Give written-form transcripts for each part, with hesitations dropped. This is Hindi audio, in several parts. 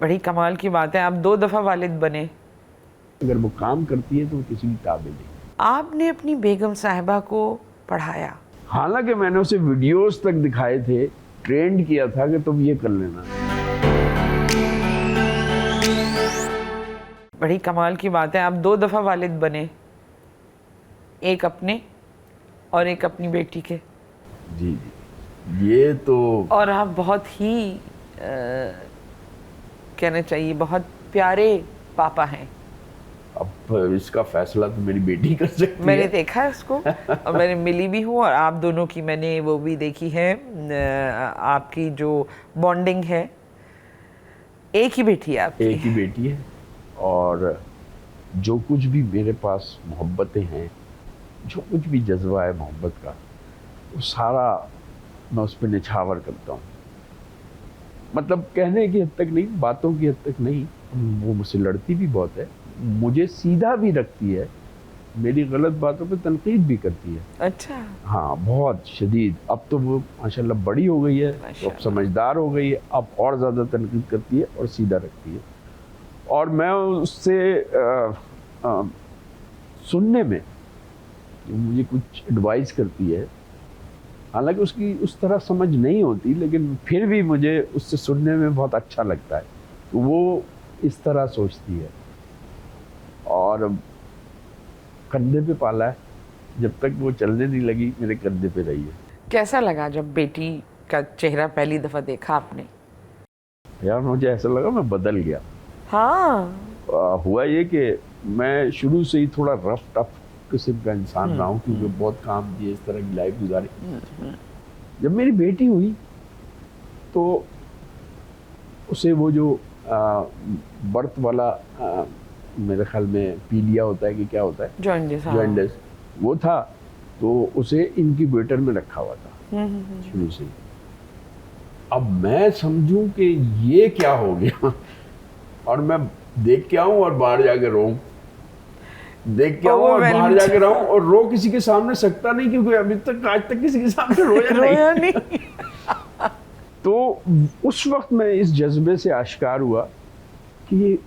बड़ी कमाल की बात है, आप 2 दफ़ा वालिद बने। अगर वो काम करती है तो वो किसी की ताबे नहीं। आपने अपनी बेगम साहिबा को पढ़ाया। हालांकि मैंने उसे वीडियोस तक दिखाए थे, ट्रेंड किया था कि तुम ये कर लेना। बड़ी कमाल की बात है, आप 2 दफ़ा वालिद बने, एक अपने और एक अपनी बेटी के। जी जी, ये तो और आप बहुत ही कहना चाहिए बहुत प्यारे पापा हैं। अब इसका फैसला तो मेरी बेटी कर सकती मैंने है। देखा है उसको और मैंने मिली भी हूँ, और आप दोनों की मैंने वो भी देखी है, आपकी जो बॉन्डिंग है। एक ही बेटी है आपकी? एक ही बेटी है, और जो कुछ भी मेरे पास मोहब्बतें हैं, जो कुछ भी जज्बा है मोहब्बत का, वो सारा मैं उस पर निछावर करता हूँ। मतलब कहने की हद तक नहीं, बातों की हद तक नहीं। वो मुझसे लड़ती भी बहुत है, मुझे सीधा भी रखती है, मेरी गलत बातों पे तनकीद भी करती है। अच्छा। हाँ, बहुत शदीद। अब तो वो माशाल्लाह बड़ी हो गई है, तो अब समझदार हो गई है, अब और ज़्यादा तनकीद करती है और सीधा रखती है। और मैं उससे सुनने में मुझे कुछ एडवाइस करती है, हालांकि उसकी उस तरह समझ नहीं होती, लेकिन फिर भी मुझे उससे सुनने में बहुत अच्छा लगता है। तो वो इस तरह सोचती है, और कंधे पे पाला है, जब तक वो चलने नहीं लगी मेरे कंधे पे रही है। कैसा लगा जब बेटी का चेहरा पहली दफ़ा देखा आपने? यार मुझे ऐसा लगा मैं बदल गया। हाँ। हुआ ये कि मैं शुरू से ही थोड़ा रफ टफ किस्म का इंसान रहा हूँ, क्योंकि बहुत काम किए, इस तरह की लाइफ गुजारी। जब मेरी बेटी हुई तो उसे वो जो बर्थ वाला मेरे ख्याल में पीलिया होता है कि क्या होता है, जॉन्डिस। हाँ। जॉन्डिस, वो था। तो उसे इनक्यूबेटर में रखा हुआ था शुरू से। अब मैं समझूं कि ये क्या हो गया, और मैं देख के आऊं और बाहर जाके रोऊं, देख के आऊं और बाहर जाके रहूं, और रो किसी के सामने सकता नहीं, क्योंकि अभी तक आज तक किसी के सामने रोया नहीं। तो उस वक्त मैं इस जज्बे से आश्कार हुआ कि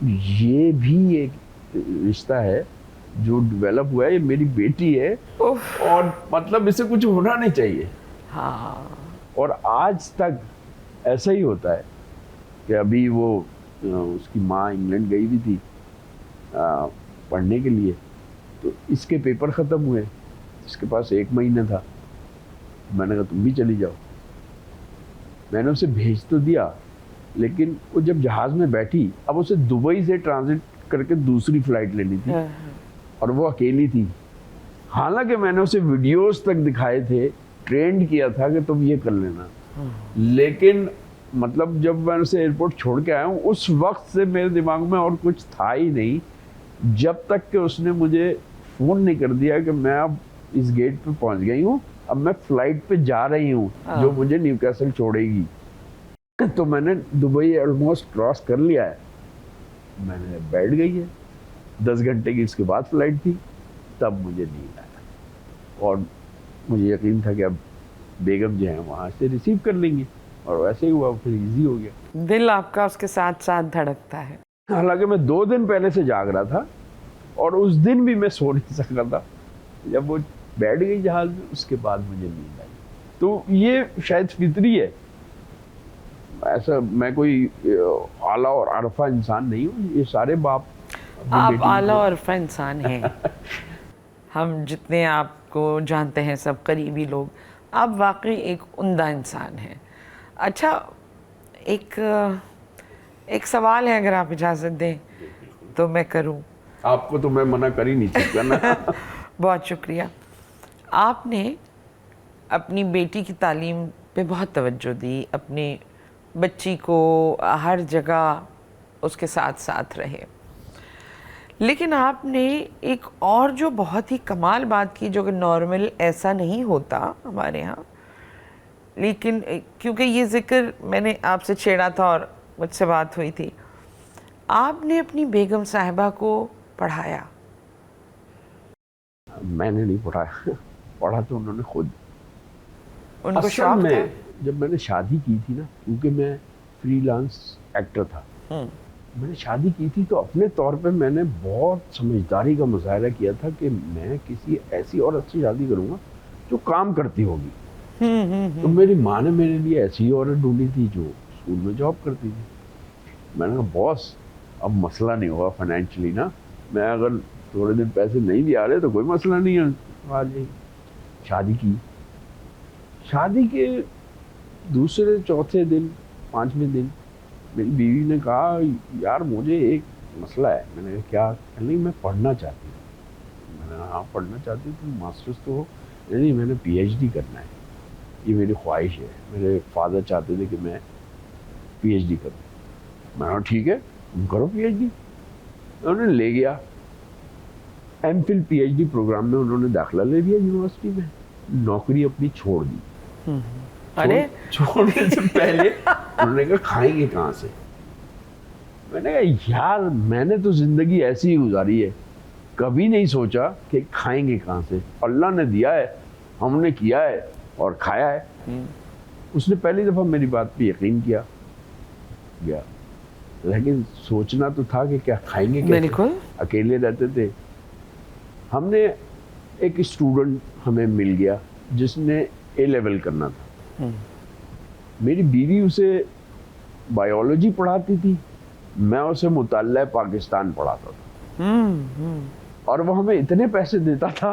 ये भी एक रिश्ता है जो डेवलप हुआ है, ये मेरी बेटी है, और मतलब इससे कुछ होना नहीं चाहिए। हाँ। और आज तक ऐसा ही होता है कि अभी वो उसकी माँ इंग्लैंड गई भी थी पढ़ने के लिए, तो इसके पेपर ख़त्म हुए, इसके पास 1 महीना था। मैंने कहा तुम भी चली जाओ। मैंने उसे भेज तो दिया, लेकिन वो जब जहाज़ में बैठी, अब उसे दुबई से ट्रांजिट करके दूसरी फ़्लाइट लेनी थी, और वो अकेली थी। हालांकि मैंने उसे वीडियोस तक दिखाए थे, ट्रेंड किया था कि तुम ये कर लेना, लेकिन मतलब जब मैं उसे एयरपोर्ट छोड़ के आया हूँ, उस वक्त से मेरे दिमाग में और कुछ था ही नहीं, जब तक कि उसने मुझे फ़ोन नहीं कर दिया कि मैं अब इस गेट पे पहुंच गई हूँ, अब मैं फ्लाइट पे जा रही हूँ जो मुझे न्यूकासल छोड़ेगी। तो मैंने दुबई ऑलमोस्ट क्रॉस कर लिया है, मैंने बैठ गई है। 10 घंटे की इसके बाद फ्लाइट थी, तब मुझे नींद आया, और मुझे यकीन था कि अब बेगम जो है वहाँ से रिसीव कर लेंगे, और वैसे ही हुआ, फिर इजी हो गया। दिल आपका उसके साथ साथ धड़कता है। हालांकि मैं 2 दिन पहले से जाग रहा था, और उस दिन भी मैं सो नहीं सका था। जब वो बैठ गई जहाज में, उसके बाद मुझे नींद आई। तो ये शायद फितरी है, ऐसा मैं कोई आला और अरफा इंसान नहीं हूँ। ये सारे बाप आप आला और अरफा इंसान हैं। हम जितने आपको जानते हैं, सब करीबी लोग, आप वाकई एक उम्दा इंसान हैं। अच्छा, एक सवाल है, अगर आप इजाज़त दें तो मैं करूं? आपको तो मैं मना कर ही नहीं सकता ना। बहुत शुक्रिया। आपने अपनी बेटी की तालीम पे बहुत तवज्जो दी, अपनी बच्ची को हर जगह उसके साथ साथ रहे, लेकिन आपने एक और जो बहुत ही कमाल बात की, जो कि नॉर्मल ऐसा नहीं होता हमारे यहाँ, लेकिन क्योंकि ये ज़िक्र मैंने आपसे छेड़ा था और मुझसे बात हुई थी, आपने अपनी बेगम साहिबा को पढ़ाया। मैंने नहीं पढ़ाया, पढ़ा तो उन्होंने खुद। उनको असल शौक था? में जब मैंने शादी की थी ना, क्योंकि मैं फ्रीलांस एक्टर था। मैंने शादी की थी तो अपने तौर पे मैंने बहुत समझदारी का मुजाहरा किया था कि मैं किसी ऐसी औरत से शादी करूंगा जो काम करती होगी। तो मेरी माँ ने मेरे लिए ऐसी औरत ढूंढी थी जो स्कूल में जॉब करती थी। मैंने कहा बॉस अब मसला नहीं होगा फाइनेंशियली ना, मैं अगर थोड़े दिन पैसे नहीं भी आ रहे तो कोई मसला नहीं है, आ जाएगी। शादी की। शादी के दूसरे चौथे दिन 5वें दिन मेरी बीवी ने कहा यार मुझे एक मसला है। मैंने कहा क्या? नहीं मैं पढ़ना चाहती हूँ। मैंने कहा हाँ पढ़ना चाहती हूँ, तुम मास्टर्स तो हो। नहीं मैंने पीएचडी करना है, ये मेरी ख्वाहिश है। मेरे फादर चाहते थे कि मैं पीएचडी करूँ। मैंने कहा ठीक है तुम करो पीएचडी। उन्होंने ले गया, एमफिल पीएचडी प्रोग्राम में उन्होंने दाखिला ले लिया यूनिवर्सिटी में। नौकरी अपनी छोड़ दी। अरे छोड़ने से पहले उन्होंने कहा खाएंगे कहाँ से? मैंने कहा यार मैंने तो जिंदगी ऐसी ही गुजारी है, कभी नहीं सोचा कि खाएंगे कहाँ से। अल्लाह ने दिया है, हमने किया है और खाया है। उसने पहली दफा मेरी बात पे यकीन किया गया, लेकिन सोचना तो था कि क्या खाएंगे कैसे? बिल्कुल। अकेले रहते थे। हमने एक स्टूडेंट हमें मिल गया जिसने ए लेवल करना था। मेरी बीवी उसे बायोलॉजी पढ़ाती थी, मैं उसे मुताल्ला पाकिस्तान पढ़ाता था। और वो हमें इतने पैसे देता था,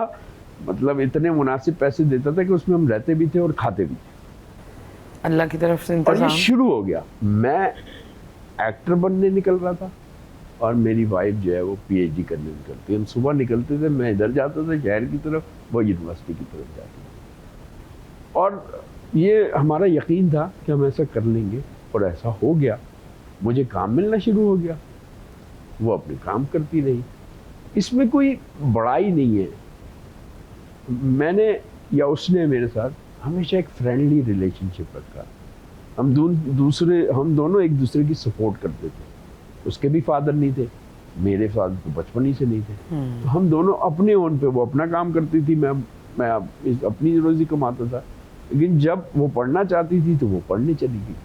मतलब इतने मुनासिब पैसे देता था कि उसमें हम रहते भी थे और खाते भी थे। अल्लाह की तरफ से और इंतजाम। ये शुरू हो गया। मैं एक्टर बनने निकल रहा था और मेरी वाइफ जो है वो पीएचडी करने निकलती। हम सुबह निकलते थे, मैं इधर जाता था शहर की तरफ, वो यूनिवर्सिटी की तरफ जाती थी। और ये हमारा यकीन था कि हम ऐसा कर लेंगे और ऐसा हो गया। मुझे काम मिलना शुरू हो गया, वो अपने काम करती रही। इसमें कोई बड़ाई नहीं है। मैंने या उसने मेरे साथ हमेशा एक फ्रेंडली रिलेशनशिप रखा। हम दोनों एक दूसरे की सपोर्ट करते थे। उसके भी फादर नहीं थे, मेरे फादर तो बचपन ही से नहीं थे। तो हम दोनों अपने ओन पे, वो अपना काम करती थी, मैं अपनी रोजी कमाता था। लेकिन जब वो पढ़ना चाहती थी तो वो पढ़ने चली गई।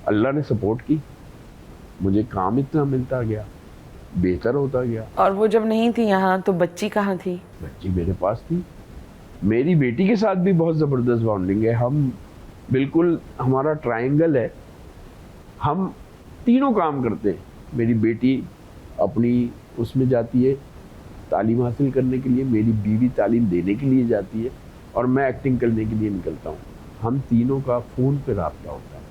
अल्लाह ने सपोर्ट की, मुझे काम इतना मिलता गया, बेहतर होता गया। और वो जब नहीं थी यहाँ तो बच्ची कहाँ थी? बच्ची मेरे पास थी। मेरी बेटी के साथ भी बहुत ज़बरदस्त बॉन्डिंग है। हम बिल्कुल, हमारा ट्रायंगल है, हम तीनों काम करते हैं। मेरी बेटी अपनी उसमें जाती है तालीम हासिल करने के लिए, मेरी बीवी तालीम देने के लिए जाती है और मैं एक्टिंग करने के लिए निकलता हूँ। हम तीनों का फ़ोन पे राब्ता होता है।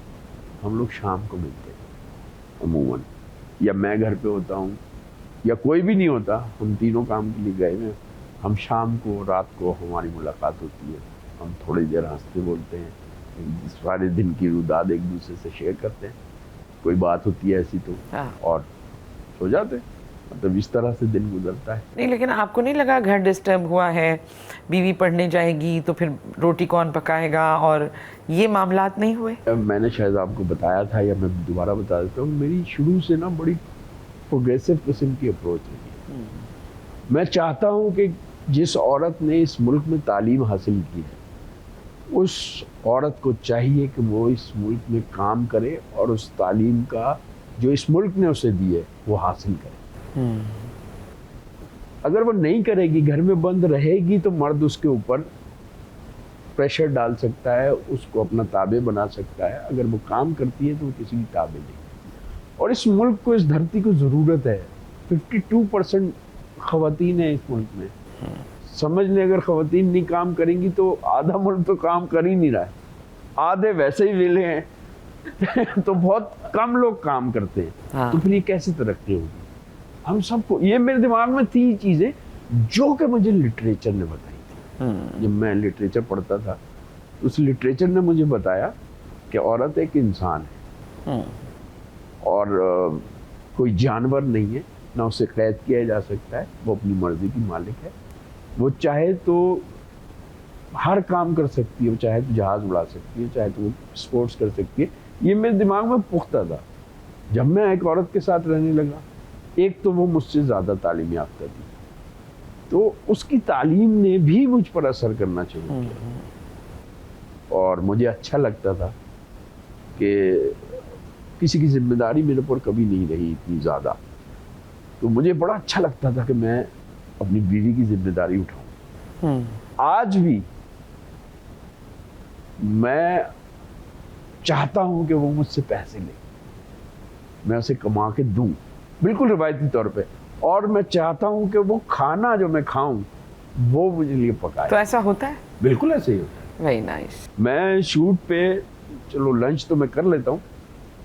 हम लोग शाम को मिलते हैं अमूमन, या मैं घर पे होता हूँ या कोई भी नहीं होता, हम तीनों काम के लिए गए हैं। हम शाम को, रात को हमारी मुलाकात होती है। हम थोड़ी देर हंसते बोलते हैं, सारे दिन की रुदाद एक दूसरे से शेयर करते हैं। कोई बात होती है ऐसी तो और सो जाते हैं। मतलब इस तरह से दिन गुजरता है। नहीं, लेकिन आपको नहीं लगा घर डिस्टर्ब हुआ है, बीवी पढ़ने जाएगी तो फिर रोटी कौन पकाएगा, और ये मामलात नहीं हुए? मैंने शायद आपको बताया था या मैं दोबारा बता देता हूँ, मेरी शुरू से ना बड़ी प्रोग्रेसिव किस्म की अप्रोच रही है। मैं चाहता हूँ कि जिस औरत ने इस मुल्क में तालीम हासिल की है, उस औरत को चाहिए कि वो इस मुल्क में काम करे और उस तालीम का जो इस मुल्क ने उसे दी है वो हासिल करे। अगर वो नहीं करेगी, घर में बंद रहेगी, तो मर्द उसके ऊपर प्रेशर डाल सकता है, उसको अपना ताबे बना सकता है। अगर वो काम करती है तो वो किसी की ताबे नहीं। और इस मुल्क को, इस धरती को ज़रूरत है। 52% ख़वातीन है इस मुल्क में। समझ लें, अगर ख़वातीन नहीं काम करेंगी तो आधा मुल्क तो काम कर ही नहीं रहा है, आधे वैसे ही वेले हैं तो बहुत कम लोग काम करते हैं। हाँ। तो फिर ये कैसे तरक्की होगी? हम सबको, ये मेरे दिमाग में थी चीज़ें जो कि मुझे लिटरेचर ने बताई थी। जब मैं लिटरेचर पढ़ता था, उस लिटरेचर ने मुझे बताया कि औरत एक इंसान है और कोई जानवर नहीं है, ना उसे कैद किया जा सकता है। वो अपनी मर्जी की मालिक है। वो चाहे तो हर काम कर सकती है, वो चाहे तो जहाज उड़ा सकती है, चाहे तो वो स्पोर्ट्स कर सकती है। ये मेरे दिमाग में पुख्ता था। जब मैं एक औरत के साथ रहने लगा, एक तो वो मुझसे ज़्यादा तालीम याफ्ता थी, तो उसकी तालीम ने भी मुझ पर असर करना शुरू किया। और मुझे अच्छा लगता था कि किसी की जिम्मेदारी मेरे ऊपर कभी नहीं रही इतनी ज़्यादा। तो मुझे बड़ा अच्छा लगता था कि मैं अपनी बीवी की जिम्मेदारी उठाऊं। आज भी मैं चाहता हूं कि वो मुझसे पैसे ले, मैं उसे कमा के दूं, बिल्कुल रिवायती तौर पे, और मैं चाहता हूं कि वो खाना जो मैं खाऊं वो मुझे लिए पकाए। तो ऐसा होता है? बिल्कुल ऐसे ही होता है। Very nice. मैं शूट पे चलो लंच तो मैं कर लेता हूँ,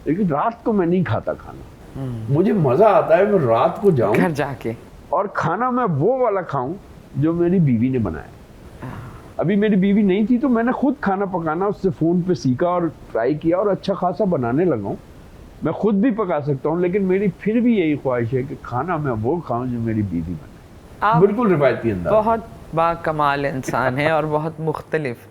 लेकिन रात को मैं नहीं खाता खाना। मुझे मजा आता है मैं रात को जाऊं घर जाके और खाना मैं वो वाला खाऊं जो मेरी बीवी ने बनाया। अभी मेरी बीवी नहीं थी तो मैंने खुद खाना पकाना उससे फ़ोन पे सीखा और ट्राई किया और अच्छा खासा बनाने लगा हूँ। मैं खुद भी पका सकता हूँ, लेकिन मेरी फिर भी यही ख्वाहिश है कि खाना मैं वो खाऊं जो मेरी बीवी बनाए। आप बिल्कुल रिवायती अंदाज। बहुत बाकमाल इंसान है और बहुत मुख्तलिफ